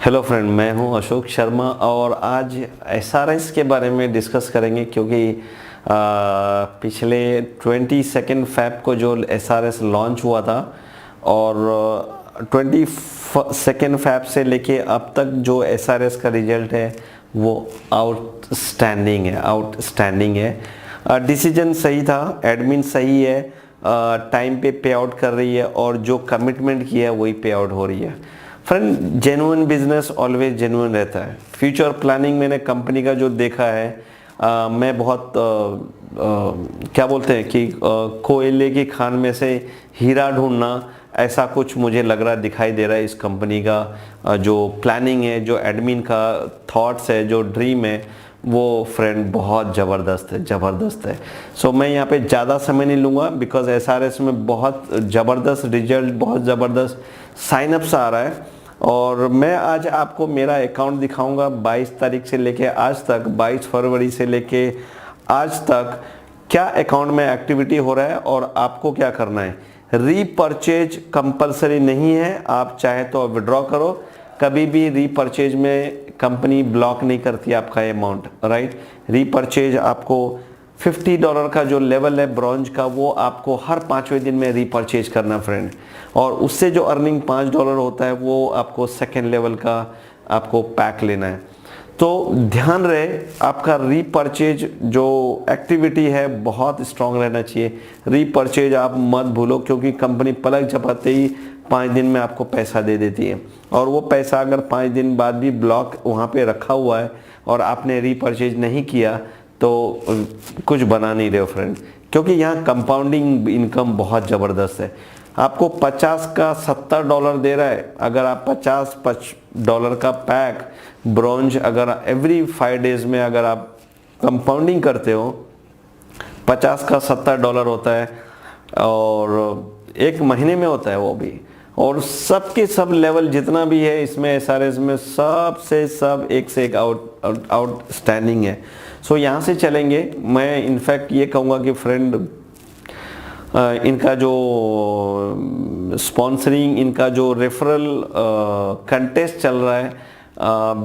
Hello friend, मैं हूं अशोक शर्मा और आज एसआरएस के बारे में डिस्कस करेंगे क्योंकि पिछले 22 फैब को जो एसआरएस लॉन्च हुआ था और 22 फैब से लेके अब तक जो एसआरएस का रिजल्ट है वो आउटस्टैंडिंग है। डिसीजन सही था, एडमिन सही है, टाइम पे पे आउट कर रही है और जो कमिटमेंट किया है वही पे आउट हो रही है। Friend, genuine business always genuine रहता है। फ्यूचर प्लानिंग मैंने कंपनी का जो देखा है, मैं बहुत क्या बोलते हैं कि कोयले की खान में से हीरा ढूंढना, ऐसा कुछ मुझे लग रहा दिखाई दे रहा है। इस कंपनी का जो प्लानिंग है, जो एडमिन का थॉट्स है, जो ड्रीम है, वो फ्रेंड बहुत ज़बरदस्त है। सो मैं यहाँ पे ज़्यादा समय नहीं लूँगा बिकॉज एसआरएस में बहुत ज़बरदस्त रिजल्ट, बहुत ज़बरदस्त साइनअप्स आ रहा है। और मैं आज आपको मेरा अकाउंट दिखाऊंगा 22 तारीख से लेके आज तक, 22 फरवरी से लेके आज तक क्या अकाउंट में एक्टिविटी हो रहा है और आपको क्या करना है। रीपरचेज कंपलसरी नहीं है, आप चाहे तो विड्रॉ करो। कभी भी रीपरचेज में कंपनी ब्लॉक नहीं करती आपका अमाउंट, राइट। रीपरचेज आपको $50 का जो लेवल है ब्रॉन्ज का, वो आपको हर 5वें दिन में रीपरचेज करना फ्रेंड। और उससे जो अर्निंग $5 होता है वो आपको सेकेंड लेवल का आपको पैक लेना है। तो ध्यान रहे, आपका रीपरचेज जो एक्टिविटी है बहुत स्ट्रांग रहना चाहिए। रीपरचेज आप मत भूलो क्योंकि कंपनी पलक झपकते ही 5 दिन में आपको पैसा दे देती है। और वो पैसा अगर 5 दिन बाद भी ब्लॉक वहाँ पे रखा हुआ है और आपने रीपरचेज नहीं किया तो कुछ बना नहीं रहे हो फ्रेंड, क्योंकि यहाँ कंपाउंडिंग इनकम बहुत ज़बरदस्त है। आपको 50 का $70 दे रहा है। अगर आप $50 का पैक ब्रॉन्ज अगर एवरी 5 डेज में अगर आप कंपाउंडिंग करते हो, 50 का $70 होता है और एक महीने में होता है वो भी। और सबके सब लेवल जितना भी है इसमें एसआरएस में सबसे सब एक से एक आउटस्टैंडिंग है। सो यहाँ से चलेंगे। मैं इनफैक्ट ये कहूँगा कि फ्रेंड, इनका जो स्पॉन्सरिंग, इनका जो रेफरल कंटेस्ट चल रहा है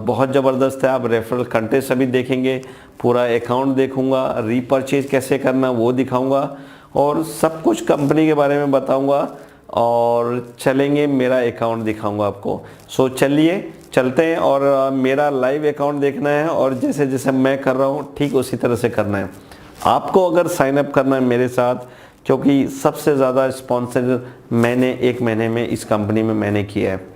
बहुत ज़बरदस्त है। आप रेफरल कंटेस्ट अभी देखेंगे, पूरा अकाउंट देखूंगा, रीपरचेज कैसे करना वो दिखाऊंगा और सब कुछ कंपनी के बारे में बताऊंगा और चलेंगे, मेरा अकाउंट दिखाऊंगा आपको। सो चलिए चलते हैं और मेरा लाइव अकाउंट देखना है और जैसे जैसे मैं कर रहा हूँ ठीक उसी तरह से करना है। आपको अगर साइन अप करना है मेरे साथ, क्योंकि सबसे ज़्यादा स्पॉन्सर मैंने 1 महीने में इस कंपनी में मैंने किया है।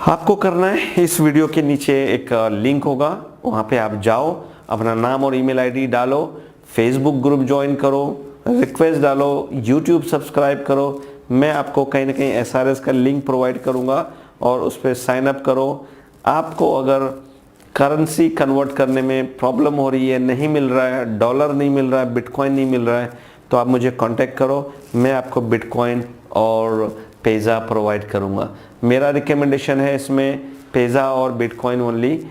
आपको करना है, इस वीडियो के नीचे एक लिंक होगा, वहाँ पे आप जाओ, अपना नाम और ईमेल आईडी डालो, फेसबुक ग्रुप ज्वाइन करो, रिक्वेस्ट डालो, यूट्यूब सब्सक्राइब करो। मैं आपको कहीं ना कहीं एसआरएस का लिंक प्रोवाइड करूँगा और उस पर साइन अप करो। आपको अगर करेंसी कन्वर्ट करने में प्रॉब्लम हो रही है, नहीं मिल रहा है, डॉलर नहीं मिल रहा है, बिटकॉइन नहीं मिल रहा है, तो आप मुझे कांटेक्ट करो, मैं आपको बिटकॉइन और पेज़ा प्रोवाइड करूँगा। मेरा रिकमेंडेशन है इसमें पेज़ा और बिटकॉइन ओनली।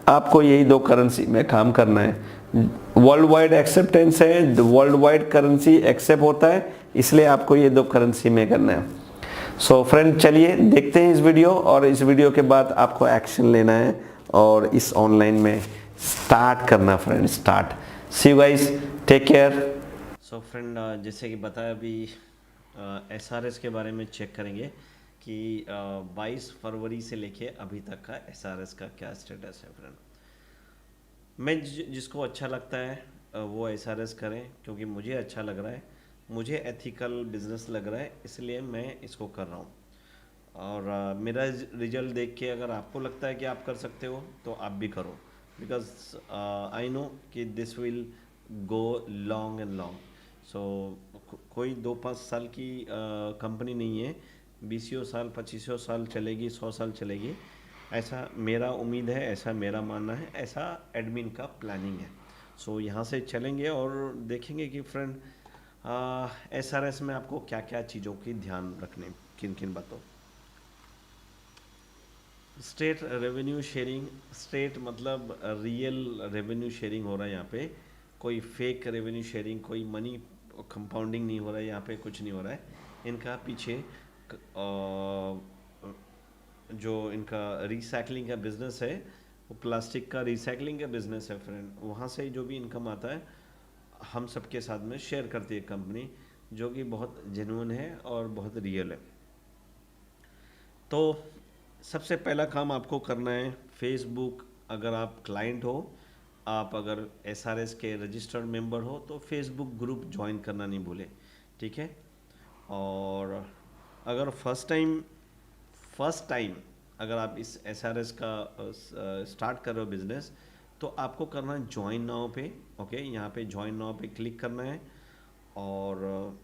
आपको यही 2 करेंसी में काम करना है। वर्ल्ड वाइड एक्सेप्टेंस है, वर्ल्ड वाइड करेंसी एक्सेप्ट होता है, इसलिए आपको ये 2 करेंसी में करना है। सो फ्रेंड, चलिए देखते हैं इस वीडियो और इस वीडियो के बाद आपको एक्शन लेना है और इस ऑनलाइन में स्टार्ट करना friend, start. See you guys, take care. So friend, जैसे कि बताया अभी एसआरएस के बारे में चेक करेंगे कि 22 फरवरी से लेके अभी तक का एसआरएस का क्या स्टेटस है फ्रेंड। मैं जिसको अच्छा लगता है वो एसआरएस करें, क्योंकि मुझे अच्छा लग रहा है, मुझे एथिकल बिजनेस लग रहा है, इसलिए मैं इसको कर रहा हूँ। और मेरा रिजल्ट देख के अगर आपको लगता है कि आप कर सकते हो तो आप भी करो, बिकॉज आई नो कि this will go long and long. So कोई 2-5 साल की कंपनी नहीं है, 20 साल 25 साल चलेगी, 100 साल चलेगी, ऐसा मेरा उम्मीद है, ऐसा मेरा मानना है, ऐसा एडमिन का प्लानिंग है। सो यहाँ से चलेंगे और देखेंगे कि फ्रेंड एसआरएस में आपको क्या क्या चीज़ों की ध्यान रखने, किन किन बातों। स्टेट रेवेन्यू शेयरिंग, स्टेट मतलब रियल रेवेन्यू शेयरिंग हो रहा है यहाँ पे, कोई फेक रेवेन्यू शेयरिंग, कोई मनी कंपाउंडिंग नहीं हो रहा है, यहाँ पे कुछ नहीं हो रहा है। इनका पीछे जो इनका रिसाइकलिंग का बिजनेस है, वो प्लास्टिक का रिसाइकलिंग का बिजनेस है फ्रेंड, वहाँ से जो भी इनकम आता है हम सबके साथ में शेयर करती है कंपनी, जो कि बहुत जेन्युइन है और बहुत रियल है। तो सबसे पहला काम आपको करना है, फेसबुक अगर आप क्लाइंट हो, आप अगर एसआरएस के रजिस्टर्ड मेंबर हो तो फेसबुक ग्रुप ज्वाइन करना नहीं भूलें, ठीक है। और अगर फर्स्ट टाइम अगर आप इस एसआरएस का स्टार्ट कर रहे हो बिजनेस, तो आपको करना है ज्वाइन नाउ पे। ओके, यहाँ पे ज्वाइन नाउ पे क्लिक करना है और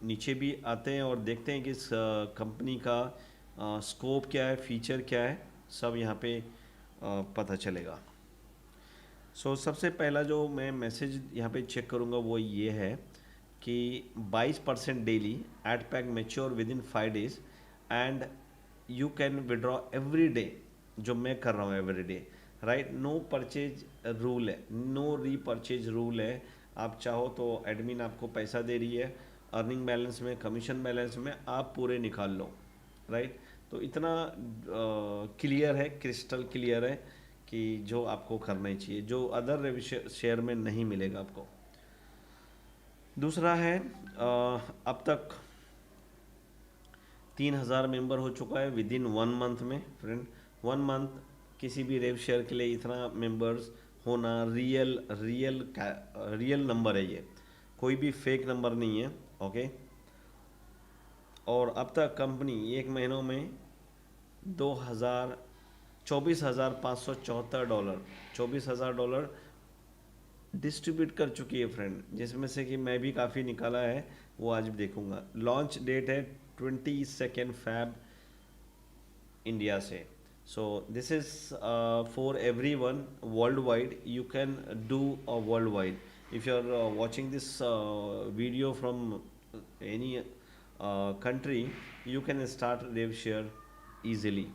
नीचे भी आते हैं और देखते हैं कि इस कंपनी का स्कोप क्या है, फीचर क्या है, सब यहाँ पे पता चलेगा। सबसे पहला जो मैं मैसेज यहाँ पे चेक करूँगा वो ये है कि 22% daily ad pack mature within 5 days and you can withdraw every day, जो मैं कर रहा हूँ every day, right. No purchase rule है, नो रीपरचेज रूल है। आप चाहो तो एडमिन आपको पैसा दे रही है, अर्निंग बैलेंस में, कमीशन बैलेंस में आप पूरे निकाल लो, राइट। तो इतना क्लियर है, क्रिस्टल क्लियर है कि जो आपको करना ही चाहिए, जो अदर शेयर में नहीं मिलेगा आपको। दूसरा है अब तक 3000 मेंबर हो चुका है विद इन 1 मंथ में फ्रेंड। 1 मंथ किसी भी रेव शेयर के लिए इतना मेंबर्स होना रियल नंबर है, ये कोई भी फेक नंबर नहीं है। ओके, और अब तक कंपनी 1 महीनों में 24,574 डॉलर, $24,000 डिस्ट्रीब्यूट कर चुकी है फ्रेंड, जिसमें से कि मैं भी काफ़ी निकाला है, वो आज भी देखूंगा। लॉन्च डेट है 22 Feb इंडिया से। So this is for everyone worldwide, you can do a worldwide if you are watching this video from any country, you can start rev share easily.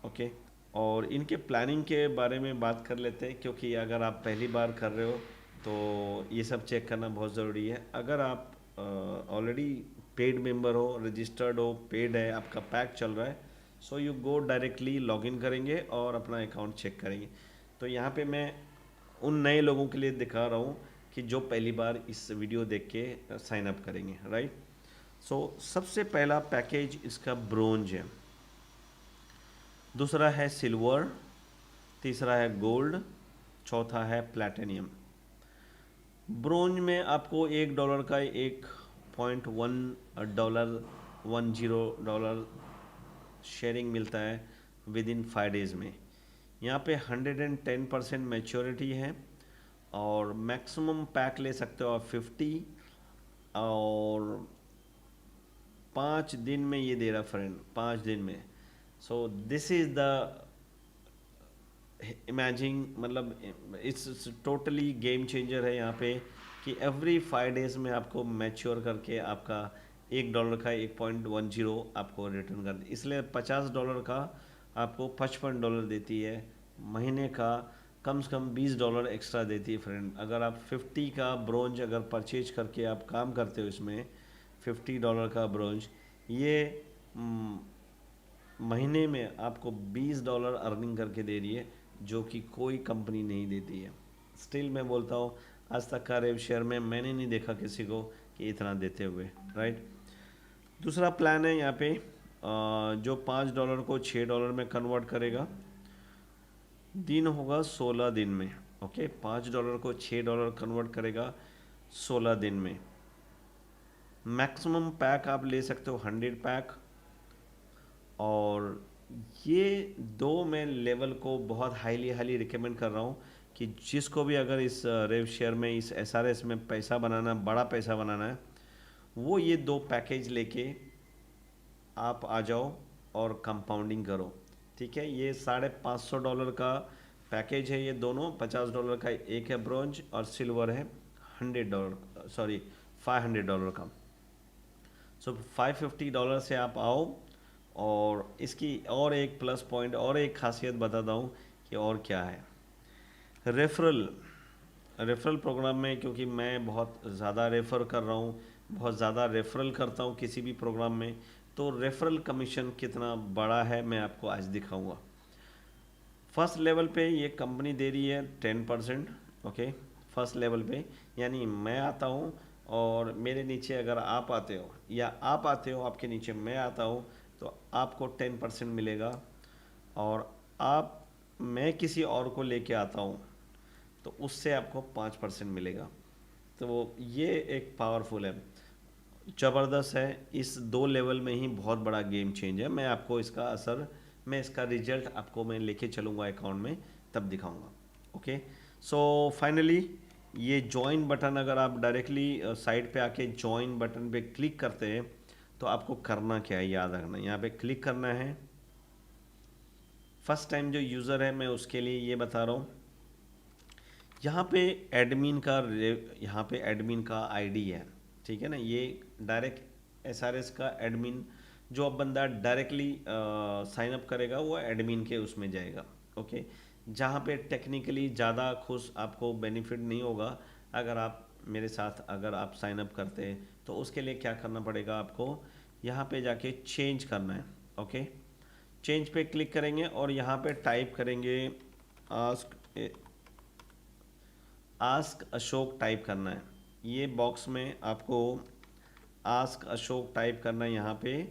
Okay, और इनके planning के बारे में बात कर लेते हैं, क्योंकि अगर आप पहली बार कर रहे हो तो ये सब चेक करना बहुत ज़रूरी है। अगर आप ऑलरेडी पेड मेंबर हो, रजिस्टर्ड हो, पेड है, आपका पैक चल रहा है, so you go directly login करेंगे और अपना अकाउंट चेक करेंगे। तो यहाँ पे मैं उन नए लोगों के लिए दिखा रहा हूँ कि जो पहली बार इस वीडियो देख के साइन अप करेंगे, राइट। सबसे पहला पैकेज इसका ब्रोंज है, दूसरा है सिल्वर, तीसरा है गोल्ड, चौथा है प्लैटिनियम। ब्रोंज में आपको $1 का $1.10 शेयरिंग मिलता है विद इन 5 डेज़ में। यहाँ पे 110% मैच्योरिटी है और मैक्सिमम पैक ले सकते हो आप 50, और 5 दिन में ये दे रहा फ्रेंड, 5 दिन में। दिस इज़ द इमेजिन, मतलब इट्स टोटली गेम चेंजर है यहाँ पे कि एवरी 5 डेज़ में आपको मैच्योर करके आपका $1 का 1.10 आपको रिटर्न कर दे, इसलिए $50 का आपको $55 देती है। महीने का कम से कम $20 एक्स्ट्रा देती है फ्रेंड। अगर आप 50 का ब्रोंज अगर परचेज करके आप काम करते हो, इसमें $50 का ब्रोंज, ये महीने में आपको $20 अर्निंग करके दे रही है, जो कि कोई कंपनी नहीं देती है। स्टिल मैं बोलता हूँ, आज तक का रेव शेयर में मैंने नहीं देखा किसी को कि इतना देते हुए, राइट। दूसरा प्लान है यहाँ पे जो $5 को $6 में कन्वर्ट करेगा, दिन होगा 16 दिन में। ओके, $5 को $6 कन्वर्ट करेगा 16 दिन में। मैक्सिमम पैक आप ले सकते हो 100 पैक, और ये दो मैं लेवल को बहुत हाईली रिकमेंड कर रहा हूँ कि जिसको भी अगर इस रेव शेयर में, इस एसआरएस में पैसा बनाना, बड़ा पैसा बनाना है, वो ये 2 पैकेज लेके आप आ जाओ और कंपाउंडिंग करो, ठीक है। ये $550 का पैकेज है, ये दोनों। $50 का एक है ब्रोंज और सिल्वर है $500 का। $550 से आप आओ। और इसकी और एक प्लस पॉइंट और एक खासियत बताता हूँ कि और क्या है। रेफरल प्रोग्राम में, क्योंकि मैं बहुत ज़्यादा रेफ़र कर रहा हूँ, बहुत ज़्यादा रेफरल करता हूँ किसी भी प्रोग्राम में, तो रेफरल कमीशन कितना बड़ा है मैं आपको आज दिखाऊंगा। फर्स्ट लेवल पे ये कंपनी दे रही है 10%। ओके, फर्स्ट लेवल पे, यानी मैं आता हूँ और मेरे नीचे अगर आप आते हो या आप आते हो आपके नीचे मैं आता हूँ तो आपको 10% मिलेगा। और आप, मैं किसी और को लेके आता हूँ तो उससे आपको 5% मिलेगा। तो ये एक पावरफुल है, ज़बरदस्त है। इस 2 लेवल में ही बहुत बड़ा गेम चेंज है। मैं आपको इसका असर, मैं इसका रिजल्ट आपको मैं लेके चलूँगा अकाउंट में, तब दिखाऊंगा। ओके, सो फाइनली ये ज्वाइन बटन, अगर आप डायरेक्टली साइड पे आके ज्वाइन बटन पे क्लिक करते हैं तो आपको करना क्या है, याद रखना, यहाँ पे क्लिक करना है। फर्स्ट टाइम जो यूज़र है मैं उसके लिए ये बता रहा हूँ, यहाँ पे यहाँ पे एडमिन का आईडी है, ठीक है ना। ये डायरेक्ट एसआरएस का एडमिन, जो अब बंदा डायरेक्टली साइन अप करेगा वो एडमिन के उसमें जाएगा। ओके, जहाँ पे टेक्निकली ज़्यादा खुश आपको बेनिफिट नहीं होगा अगर आप मेरे साथ अगर आप साइन अप करते हैं, तो उसके लिए क्या करना पड़ेगा आपको, यहाँ पे जाके चेंज करना है। ओके, चेंज पे क्लिक करेंगे और यहाँ पे टाइप करेंगे आस्क आस्क अशोक टाइप करना है। ये बॉक्स में आपको आस्क अशोक टाइप करना है यहाँ पे,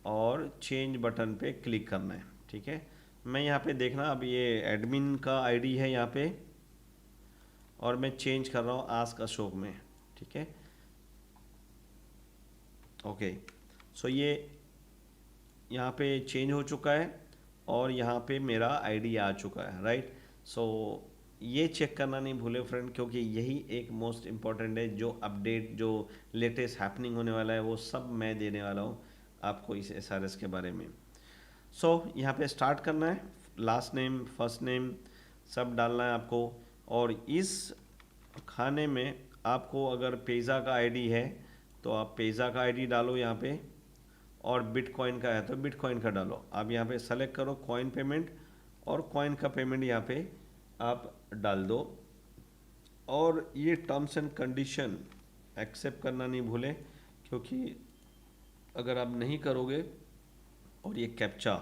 और चेंज बटन पे क्लिक करना है। ठीक है, मैं यहाँ पे देखना, अब ये एडमिन का आईडी है यहाँ पे और मैं चेंज कर रहा हूँ आस्क अशोक में। ठीक है, ओके, सो ये यहाँ पे चेंज हो चुका है और यहाँ पे मेरा आईडी आ चुका है, राइट। सो ये चेक करना नहीं भूले फ्रेंड, क्योंकि यही एक मोस्ट इम्पॉर्टेंट है। जो अपडेट, जो लेटेस्ट हैपनिंग होने वाला है वो सब मैं देने वाला हूँ आपको इस एसआरएस के बारे में। सो यहाँ पे स्टार्ट करना है, लास्ट नेम फर्स्ट नेम सब डालना है आपको। और इस खाने में आपको अगर पेज़ा का आईडी है तो आप पेज़ा का आईडी डालो यहाँ पे, और बिटकॉइन का है तो बिटकॉइन का डालो। आप यहाँ पे सेलेक्ट करो कॉइन पेमेंट, और कॉइन का पेमेंट यहाँ पे आप डाल दो। और ये टर्म्स एंड कंडीशन एक्सेप्ट करना नहीं भूलें, क्योंकि अगर आप नहीं करोगे, और ये कैप्चा,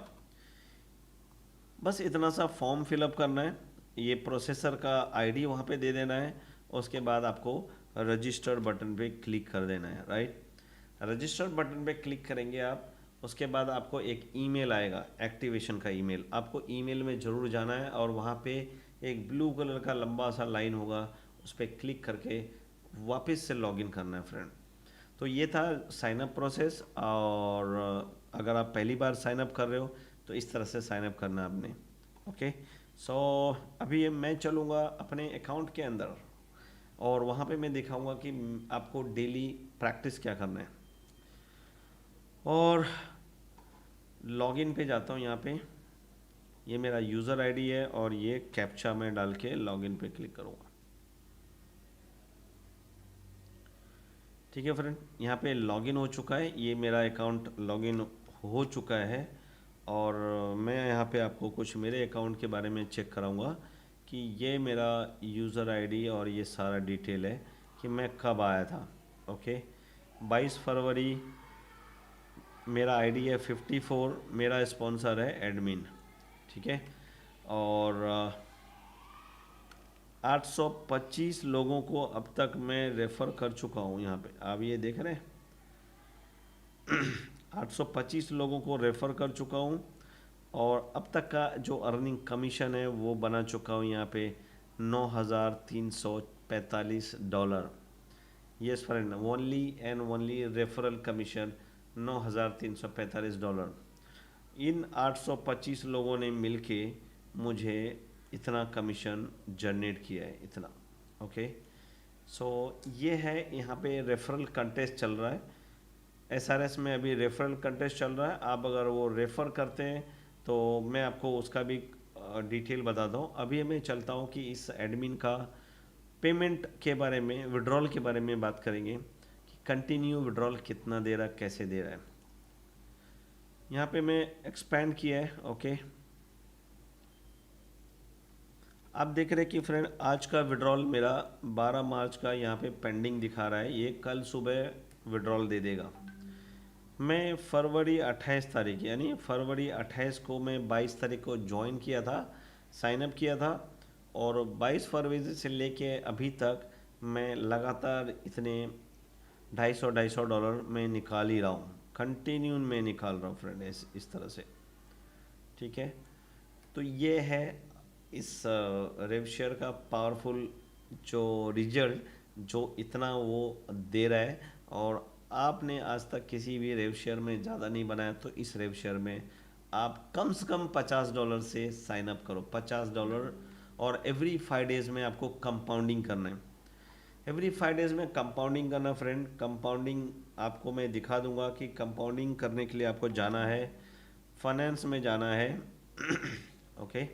बस इतना सा फॉर्म फिलअप करना है, ये प्रोसेसर का आईडी वहाँ पे दे देना है, उसके बाद आपको रजिस्टर बटन पे क्लिक कर देना है, राइट। रजिस्टर बटन पे क्लिक करेंगे आप, उसके बाद आपको एक ईमेल आएगा, एक्टिवेशन का ईमेल। आपको ईमेल में ज़रूर जाना है और वहाँ पे एक ब्लू कलर का लंबा सा लाइन होगा, उस पर क्लिक करके वापस से लॉगिन करना है फ्रेंड। तो ये था साइन अप प्रोसेस, और अगर आप पहली बार साइन अप कर रहे हो तो इस तरह से साइन अप करना है आपने। ओके, सो अभी मैं चलूँगा अपने अकाउंट के अंदर और वहाँ पे मैं दिखाऊंगा कि आपको डेली प्रैक्टिस क्या करना है। और लॉगिन पे जाता हूँ, यहाँ पे ये मेरा यूज़र आईडी है और ये कैप्चा में डाल के लॉगिन पे क्लिक करूँगा। ठीक है फ्रेंड, यहाँ पे लॉगिन हो चुका है, ये मेरा अकाउंट लॉगिन हो चुका है। और मैं यहाँ पे आपको कुछ मेरे अकाउंट के बारे में चेक कराऊंगा कि ये मेरा यूज़र आईडी और ये सारा डिटेल है कि मैं कब आया था। ओके, 22 फरवरी मेरा आईडी है 54, मेरा स्पॉन्सर है एडमिन। ठीक है, और 825 लोगों को अब तक मैं रेफ़र कर चुका हूँ। यहाँ पे आप ये देख रहे हैं 825 लोगों को रेफ़र कर चुका हूँ, और अब तक का जो अर्निंग कमीशन है वो बना चुका हूँ यहाँ पे $9,345। Yes friend, only and only referral commission $9,345। इन 825 लोगों ने मिलके मुझे इतना कमीशन जनरेट किया है, इतना। ओके, सो ये है, यहाँ पे रेफरल कंटेस्ट चल रहा है। एसआरएस में अभी रेफरल कंटेस्ट चल रहा है। आप अगर वो रेफ़र करते हैं तो मैं आपको उसका भी डिटेल बताता हूँ। अभी मैं चलता हूँ कि इस एडमिन का पेमेंट के बारे में, विड्रॉल के बारे में बात करेंगे कि कंटिन्यू विड्रॉल कितना दे रहा है, कैसे दे रहा है। यहाँ पे मैं एक्सपैंड किया है। ओके, आप देख रहे हैं कि फ्रेंड आज का विड्रॉल मेरा 12 मार्च का यहाँ पे पेंडिंग दिखा रहा है, ये कल सुबह विड्रॉल दे देगा। मैं फरवरी 28 तारीख यानी फरवरी 28 को मैं 22 तारीख को ज्वाइन किया था, साइन अप किया था, और 22 फरवरी से लेके अभी तक मैं लगातार इतने $250 मैं निकाल ही रहा हूँ, कंटिन्यू में निकाल रहा हूँ फ्रेंड, इस तरह से। ठीक है, तो ये है इस रेव शेयर का पावरफुल जो रिजल्ट जो इतना वो दे रहा है। और आपने आज तक किसी भी रेव शेयर में ज़्यादा नहीं बनाया तो इस रेव शेयर में आप कम से कम $50 से साइन अप करो, $50। और एवरी 5 डेज़ में आपको कंपाउंडिंग करना है, एवरी 5 डेज़ में कंपाउंडिंग करना फ्रेंड। कंपाउंडिंग आपको मैं दिखा दूंगा कि कंपाउंडिंग करने के लिए आपको जाना है, फाइनेंस में जाना है ओके,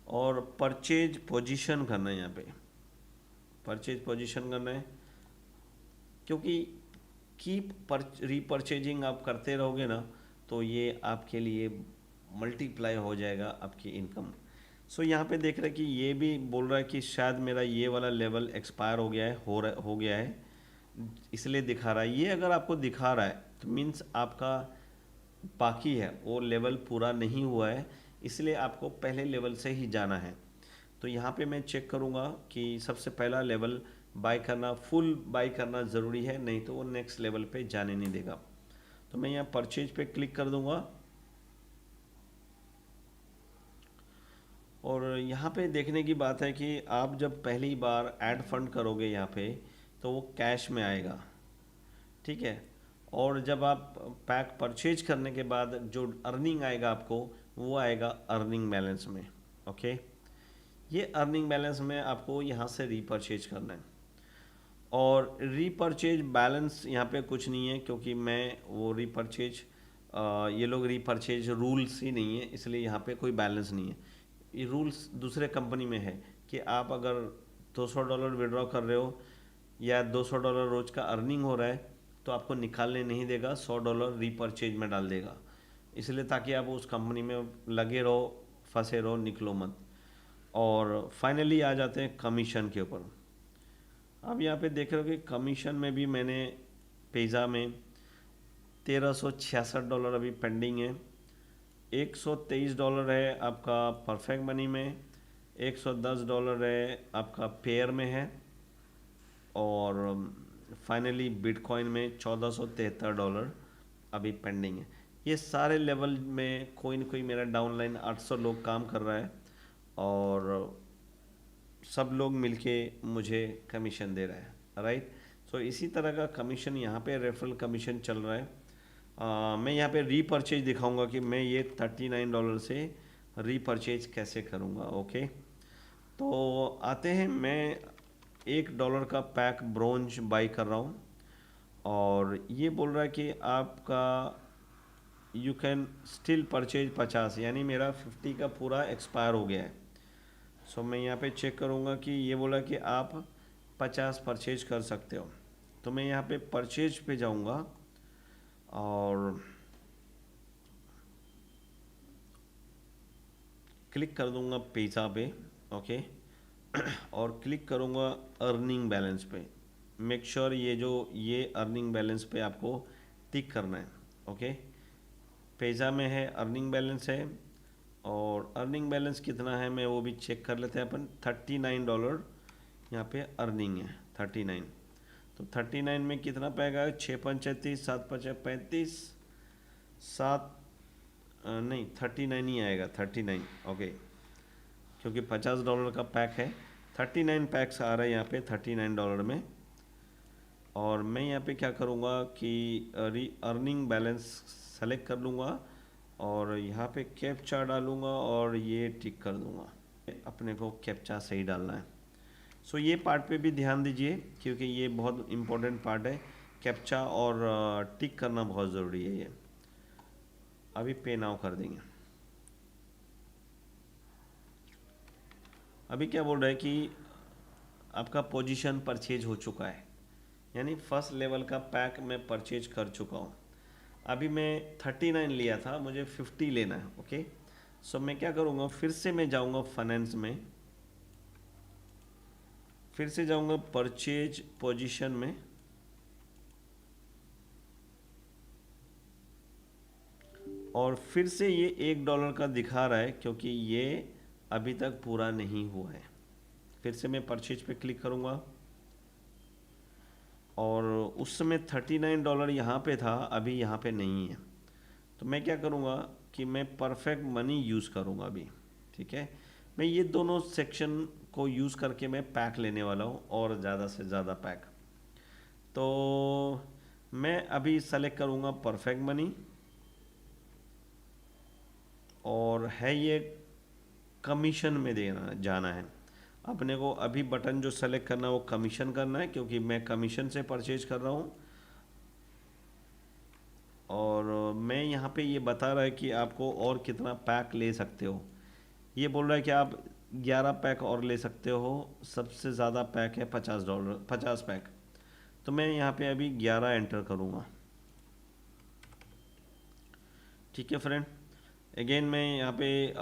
और परचेज पोजीशन करना है, यहाँ पे परचेज पोजीशन करना है, क्योंकि कीप रीपरचेजिंग आप करते रहोगे ना तो ये आपके लिए मल्टीप्लाई हो जाएगा आपकी इनकम। सो यहाँ पे देख रहे हैं कि ये भी बोल रहा है कि शायद मेरा ये वाला लेवल एक्सपायर हो गया है, हो गया है, इसलिए दिखा रहा है। ये अगर आपको दिखा रहा है तो मीन्स आपका बाकी है, वो लेवल पूरा नहीं हुआ है, इसलिए आपको पहले लेवल से ही जाना है। तो यहाँ पे मैं चेक करूँगा कि सबसे पहला लेवल बाय करना, फुल बाय करना ज़रूरी है, नहीं तो वो नेक्स्ट लेवल पे जाने नहीं देगा। तो मैं यहाँ परचेज पे क्लिक कर दूँगा, और यहाँ पे देखने की बात है कि आप जब पहली बार ऐड फंड करोगे यहाँ पे तो वो कैश में आएगा, ठीक है। और जब आप पैक परचेज करने के बाद जो अर्निंग आएगा आपको वो आएगा अर्निंग बैलेंस में, ओके। ये अर्निंग बैलेंस में आपको यहाँ से रीपरचेज करना है, और रीपरचेज बैलेंस यहाँ पे कुछ नहीं है, क्योंकि मैं वो रीपरचेज ये लोग रीपरचेज रूल्स ही नहीं है, इसलिए यहाँ पे कोई बैलेंस नहीं है। ये रूल्स दूसरे कंपनी में है कि आप अगर $200 विड्रॉ कर रहे हो या $200 रोज का अर्निंग हो रहा है तो आपको निकालने नहीं देगा, $100 रीपरचेज में डाल देगा, इसलिए ताकि आप उस कंपनी में लगे रहो, फंसे रहो, निकलो मत। और फाइनली आ जाते हैं कमीशन के ऊपर। अब यहाँ पे देख रहे हो कि कमीशन में भी मैंने पेज़ा में $1366 अभी पेंडिंग है, $123 है आपका परफेक्ट मनी में, $110 है आपका पेयर में है, और फाइनली बिटकॉइन में $1473 अभी पेंडिंग है। ये सारे लेवल में कोई ना कोई मेरा डाउनलाइन 800 लोग काम कर रहा है, और सब लोग मिलके मुझे कमीशन दे रहा है, राइट। सो इसी तरह का कमीशन यहाँ पे रेफरल कमीशन चल रहा है। मैं यहाँ पे रीपरचेज दिखाऊंगा कि मैं ये $39 से रीपरचेज कैसे करूँगा, ओके। तो आते हैं, मैं $1 का पैक ब्रोंज बाई कर रहा हूँ, और ये बोल रहा है कि आपका यू कैन स्टिल परचेज 50, यानी मेरा 50 का पूरा एक्सपायर हो गया है। सो मैं यहाँ पे चेक करूँगा कि ये बोला कि आप 50 परचेज कर सकते हो, तो मैं यहाँ पे परचेज पे जाऊँगा और क्लिक कर दूँगा पेज़ा पे, ओके, और क्लिक करूँगा अर्निंग बैलेंस पे। मेक श्योर ये अर्निंग बैलेंस पे आपको टिक करना है, ओके। पेज़ा में है, अर्निंग बैलेंस है, और अर्निंग बैलेंस कितना है मैं वो भी चेक कर लेते हैं अपन। $39 यहाँ पे अर्निंग है, 39। तो 39 में कितना पाएगा, 6 पंचे 30, 7 पंचे 35, 7 नहीं 39 ही आएगा, 39, ओके, क्योंकि $50 का पैक है। 39 पैक्स आ रहा है यहाँ पे $39 में। और मैं यहाँ पे क्या करूँगा कि अर्निंग बैलेंस सेलेक्ट कर लूँगा, और यहाँ पे कैप्चा डालूँगा और ये टिक कर दूँगा। अपने को कैप्चा सही डालना है। सो ये पार्ट पे भी ध्यान दीजिए, क्योंकि ये बहुत इम्पोर्टेंट पार्ट है, कैप्चा और टिक करना बहुत ज़रूरी है। ये अभी पे नाउ कर देंगे। अभी क्या बोल रहा है कि आपका पोजीशन परचेज हो चुका है, यानी फर्स्ट लेवल का पैक मैं परचेज कर चुका हूँ। अभी मैं 39 लिया था, मुझे 50 लेना है, ओके। सो मैं क्या करूँगा, फिर से मैं जाऊँगा फाइनेंस में, फिर से जाऊँगा परचेज पोजीशन में, और फिर से ये $1 का दिखा रहा है क्योंकि ये अभी तक पूरा नहीं हुआ है। फिर से मैं परचेज पे क्लिक करूँगा और उस समय $39 यहाँ पे था, अभी यहाँ पे नहीं है। तो मैं क्या करूँगा कि मैं परफेक्ट मनी यूज़ करूँगा अभी। ठीक है, मैं ये दोनों सेक्शन को यूज़ करके मैं पैक लेने वाला हूँ और ज़्यादा से ज़्यादा पैक। तो मैं अभी सेलेक्ट करूँगा परफेक्ट मनी और है ये कमीशन में देना जाना है अपने को। अभी बटन जो सेलेक्ट करना है वो कमीशन करना है क्योंकि मैं कमीशन से परचेज कर रहा हूँ। और मैं यहाँ पे ये बता रहा है कि आपको और कितना पैक ले सकते हो। ये बोल रहा है कि आप 11 पैक और ले सकते हो, सबसे ज़्यादा पैक है $50, 50 पैक। तो मैं यहाँ पे अभी 11 एंटर करूँगा। ठीक है फ्रेंड, अगेन मैं यहाँ पे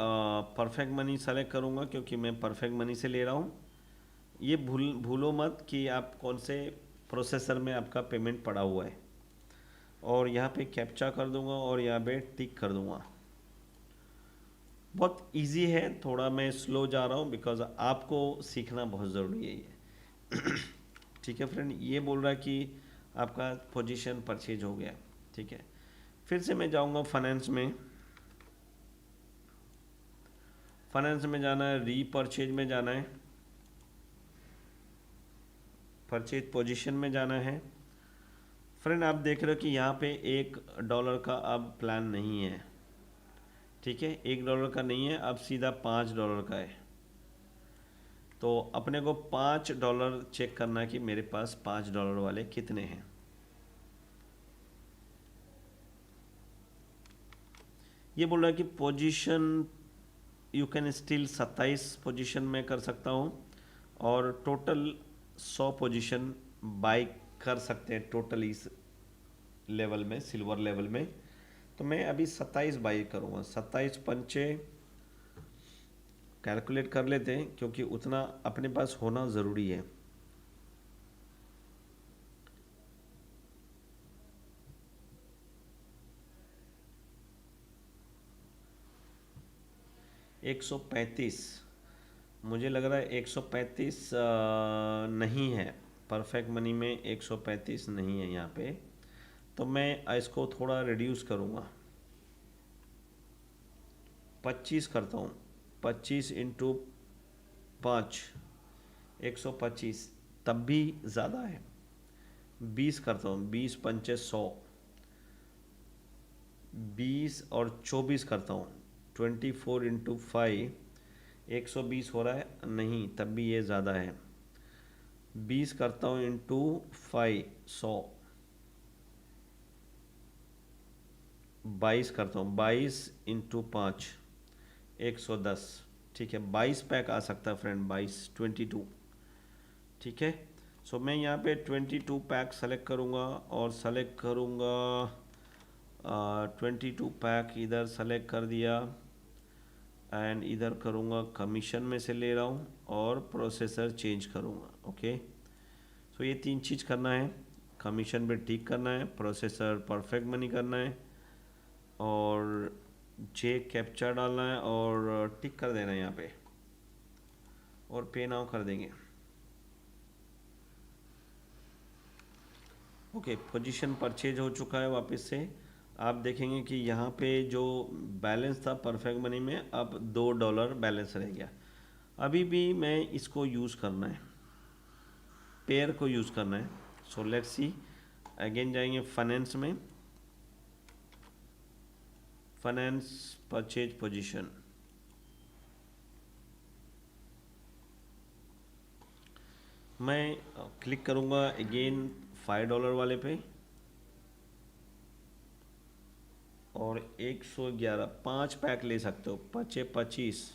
परफेक्ट मनी सेलेक्ट करूँगा क्योंकि मैं परफेक्ट मनी से ले रहा हूँ। ये भूलो मत कि आप कौन से प्रोसेसर में आपका पेमेंट पड़ा हुआ है। और यहाँ पे कैप्चा कर दूंगा और यहाँ पे टिक कर दूंगा। बहुत इजी है, थोड़ा मैं स्लो जा रहा हूँ बिकॉज आपको सीखना बहुत ज़रूरी है ये। ठीक है फ्रेंड, ये बोल रहा है कि आपका पोजीशन परचेज हो गया। ठीक है, फिर से मैं जाऊँगा फाइनेंस में। फाइनेंस में जाना है, रीपरचेज में जाना है, परचेज पोजीशन में जाना है। फ्रेंड आप देख रहे हो कि यहाँ पे $1 का अब प्लान नहीं है। ठीक है, $1 का नहीं है, अब सीधा $5 का है। तो अपने को $5 चेक करना है कि मेरे पास $5 वाले कितने हैं। ये बोल रहा है कि position you can still 27 position में कर सकता हूँ और टोटल 100 पोजीशन बाई कर सकते हैं टोटल इस लेवल में, सिल्वर लेवल में। तो मैं अभी 27 बाई करूँगा। 27 पंचे कैलकुलेट कर लेते हैं क्योंकि उतना अपने पास होना ज़रूरी है। $135, मुझे लग रहा है 135 नहीं है परफेक्ट मनी में, 135 नहीं है यहाँ पे। तो मैं इसको थोड़ा रिड्यूस करूँगा, 25 करता हूँ। 25 इंटू 5 125, तब भी ज़्यादा है। 20 करता हूँ, 20 पंचे 100, 20 और 24 करता हूँ, 24 इंटू 5 120 हो रहा है, नहीं तब भी ये ज़्यादा है। 20 करता हूँ इंटू 5 100, 22 करता हूँ, 22 इंटू 5 110। ठीक है, 22 पैक आ सकता है फ्रेंड, 22। ठीक है, सो मैं यहाँ पे 22 पैक सेलेक्ट करूँगा और सेलेक्ट करूँगा 22 पैक इधर सेलेक्ट कर दिया एंड इधर करूँगा कमीशन में से ले रहा हूँ और प्रोसेसर चेंज करूँगा। ओके, सो ये 3 चीज़ करना है, कमीशन पे टिक करना है, प्रोसेसर परफेक्ट मनी करना है और जे कैप्चा डालना है और टिक कर देना है यहाँ पे और पे नाउ कर देंगे। ओके, पोजीशन परचेज हो चुका है वापस से। आप देखेंगे कि यहाँ पे जो बैलेंस था परफेक्ट मनी में, अब $2 बैलेंस रह गया। अभी भी मैं इसको यूज़ करना है, पेयर को यूज़ करना है। सो लेट्स सी, अगेन जाएंगे फाइनेंस में, फाइनेंस परचेज पोजीशन, मैं क्लिक करूँगा अगेन $5 वाले पे और 111 5 पैक ले सकते हो, 25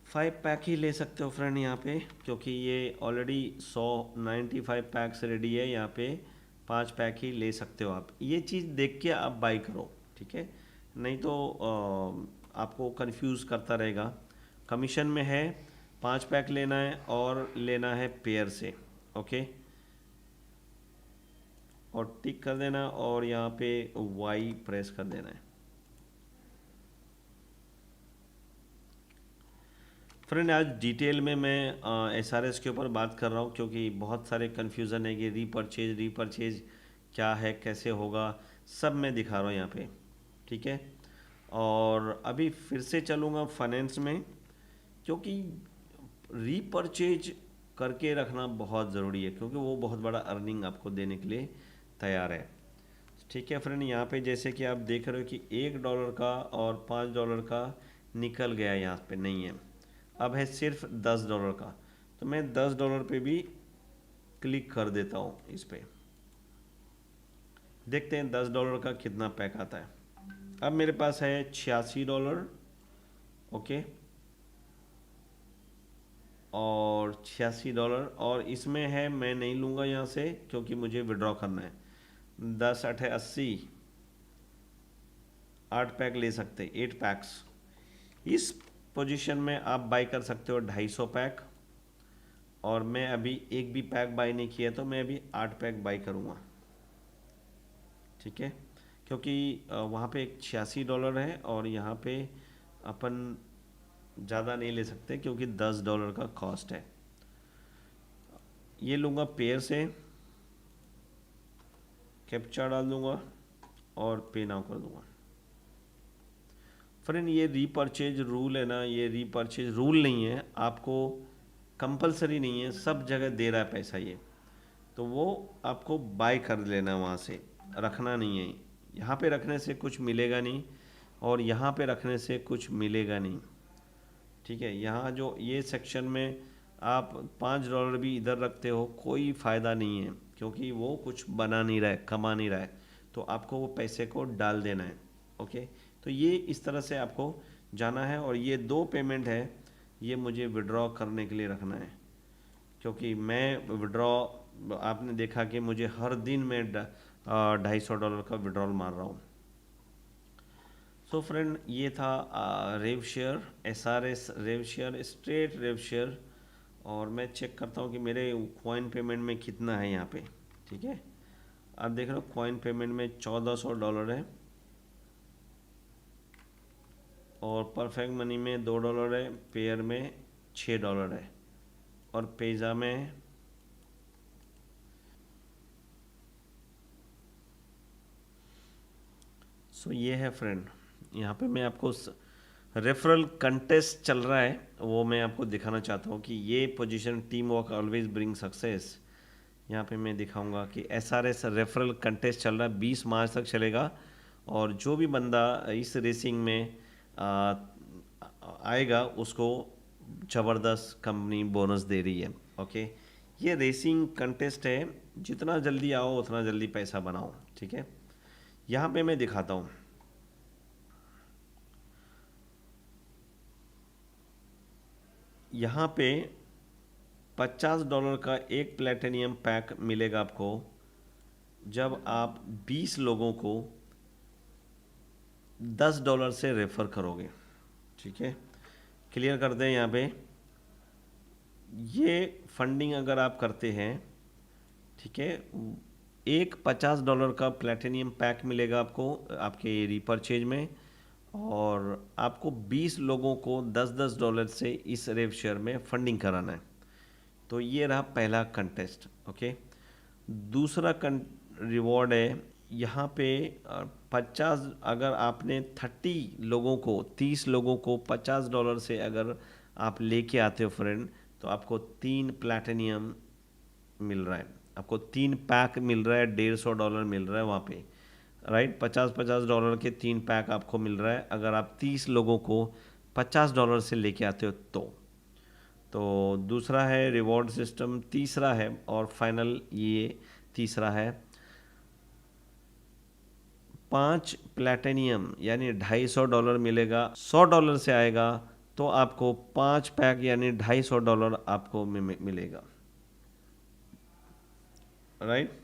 5 पैक ही ले सकते हो फ्रेंड यहाँ पे क्योंकि ये ऑलरेडी 195 पैक्स रेडी है। यहाँ पे 5 पैक ही ले सकते हो आप। ये चीज़ देख के आप बाई करो, ठीक है, नहीं तो आपको कंफ्यूज करता रहेगा। कमीशन में है 5 पैक लेना है और लेना है पेयर से। ओके, और टिक कर देना और यहाँ पे वाई प्रेस कर देना है। फ्रेंड आज डिटेल में मैं एसआरएस के ऊपर बात कर रहा हूँ क्योंकि बहुत सारे कन्फ्यूज़न है कि रीपरचेज क्या है, कैसे होगा, सब मैं दिखा रहा हूँ यहाँ पे, ठीक है। और अभी फिर से चलूँगा फाइनेंस में, क्योंकि रीपरचेज करके रखना बहुत ज़रूरी है क्योंकि वो बहुत बड़ा अर्निंग आपको देने के लिए तैयार है, ठीक है फ्रेंड। यहाँ पे जैसे कि आप देख रहे हो कि $1 का और $5 का निकल गया, यहाँ पे नहीं है, अब है सिर्फ $10 का। तो मैं $10 पे भी क्लिक कर देता हूँ इस पे, देखते हैं $10 का कितना पैक आता है। अब मेरे पास है $86, ओके, और $86, और इसमें है, मैं नहीं लूँगा यहाँ से क्योंकि मुझे विड्रॉ करना है। 10 8 80, 8 पैक ले सकते, 8 पैक्स। इस पोजीशन में आप बाई कर सकते हो 250 पैक, और मैं अभी एक भी पैक बाई नहीं किया तो मैं अभी 8 पैक बाई करूँगा, ठीक है। क्योंकि वहाँ पे एक $86 है और यहाँ पे अपन ज़्यादा नहीं ले सकते क्योंकि $10 का कॉस्ट है। ये लूँगा पेयर से, कैप्चा डाल दूँगा और पे नाउ कर दूँगा। फ्रेंड ये रीपरचेज रूल है ना, ये रीपरचेज रूल नहीं है, आपको कंपलसरी नहीं है, सब जगह दे रहा है पैसा ये, तो वो आपको बाय कर लेना, वहाँ से रखना नहीं है। यहाँ पे रखने से कुछ मिलेगा नहीं और यहाँ पे रखने से कुछ मिलेगा नहीं, ठीक है। यहाँ जो ये सेक्शन में आप $5 भी इधर रखते हो कोई फ़ायदा नहीं है क्योंकि वो कुछ बना नहीं रहा है, कमा नहीं रहा है, तो आपको वो पैसे को डाल देना है, ओके। तो ये इस तरह से आपको जाना है, और ये 2 पेमेंट है, ये मुझे विड्रॉ करने के लिए रखना है क्योंकि मैं विड्रॉ, आपने देखा कि मुझे हर दिन में $250 का विड्रॉल मार रहा हूँ। सो फ्रेंड ये था रेव शेयर, एसआरएस रेव शेयर, स्ट्रेट रेव शेयर, और मैं चेक करता हूँ कि मेरे कॉइन पेमेंट में कितना है यहाँ पे, ठीक है। आप देख रहे हो कॉइन पेमेंट में $1400 है, और परफेक्ट मनी में $2 है, पेयर में $6 है, और पेजा में सो ये है फ्रेंड। यहाँ पे मैं आपको रेफरल कंटेस्ट चल रहा है वो मैं आपको दिखाना चाहता हूँ कि ये position team work always bring success. यहाँ पे मैं दिखाऊंगा कि एसआरएस रेफरल कंटेस्ट चल रहा है, 20 मार्च तक चलेगा, और जो भी बंदा इस रेसिंग में आएगा उसको ज़बरदस्त कंपनी बोनस दे रही है, ओके। ये रेसिंग कंटेस्ट है, जितना जल्दी आओ उतना जल्दी पैसा बनाओ, ठीक है। यहाँ पे मैं दिखाता हूँ, यहाँ पे $50 का एक प्लेटिनियम पैक मिलेगा आपको जब आप 20 लोगों को $10 से रेफ़र करोगे, ठीक है। क्लियर कर दें यहाँ पे, ये फंडिंग अगर आप करते हैं, ठीक है, एक $50 का प्लेटिनियम पैक मिलेगा आपको आपके रीपरचेज में, और आपको 20 लोगों को $10 से इस रेव शेयर में फंडिंग कराना है। तो ये रहा पहला कंटेस्ट, ओके। दूसरा रिवॉर्ड है यहाँ पे 50, अगर आपने 30 लोगों को $50 से अगर आप लेके आते हो फ्रेंड, तो आपको 3 प्लैटिनियम मिल रहा है, आपको 3 पैक मिल रहा है, $150 मिल रहा है वहाँ पे, राइट। $50 के 3 पैक आपको मिल रहा है अगर आप 30 लोगों को $50 से लेके आते हो तो दूसरा है रिवॉर्ड सिस्टम, तीसरा है और फाइनल ये तीसरा है 5 प्लैटिनियम यानी $250 मिलेगा। $100 से आएगा तो आपको 5 पैक यानी $250 आपको मिलेगा, राइट।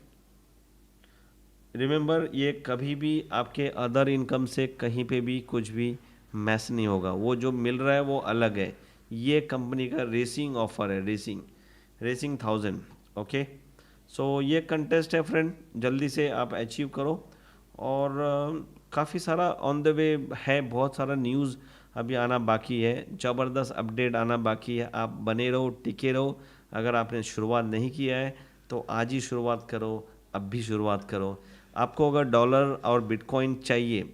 रिमेंबर ये कभी भी आपके अदर इनकम से कहीं पे भी कुछ भी मैच नहीं होगा, वो जो मिल रहा है वो अलग है। ये कंपनी का रेसिंग ऑफर है, रेसिंग 1000, ओके। सो ये कंटेस्ट है फ्रेंड, जल्दी से आप अचीव करो। और काफ़ी सारा ऑन द वे है, बहुत सारा न्यूज़ अभी आना बाकी है, ज़बरदस्त अपडेट आना बाकी है। आप बने रहो, टिके रहो। अगर आपने शुरुआत नहीं किया है तो आज ही शुरुआत करो, अब भी शुरुआत करो। आपको अगर डॉलर और बिटकॉइन चाहिए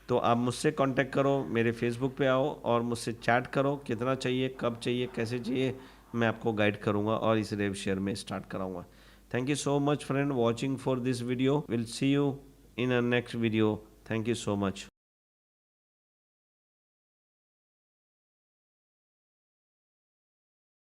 तो आप मुझसे कांटेक्ट करो, मेरे फेसबुक पे आओ और मुझसे चैट करो, कितना चाहिए, कब चाहिए, कैसे चाहिए, मैं आपको गाइड करूँगा और इस रेव शेयर में स्टार्ट कराऊँगा। Thank you so much friend watching for this video. Will see you in a next video. Thank you so much.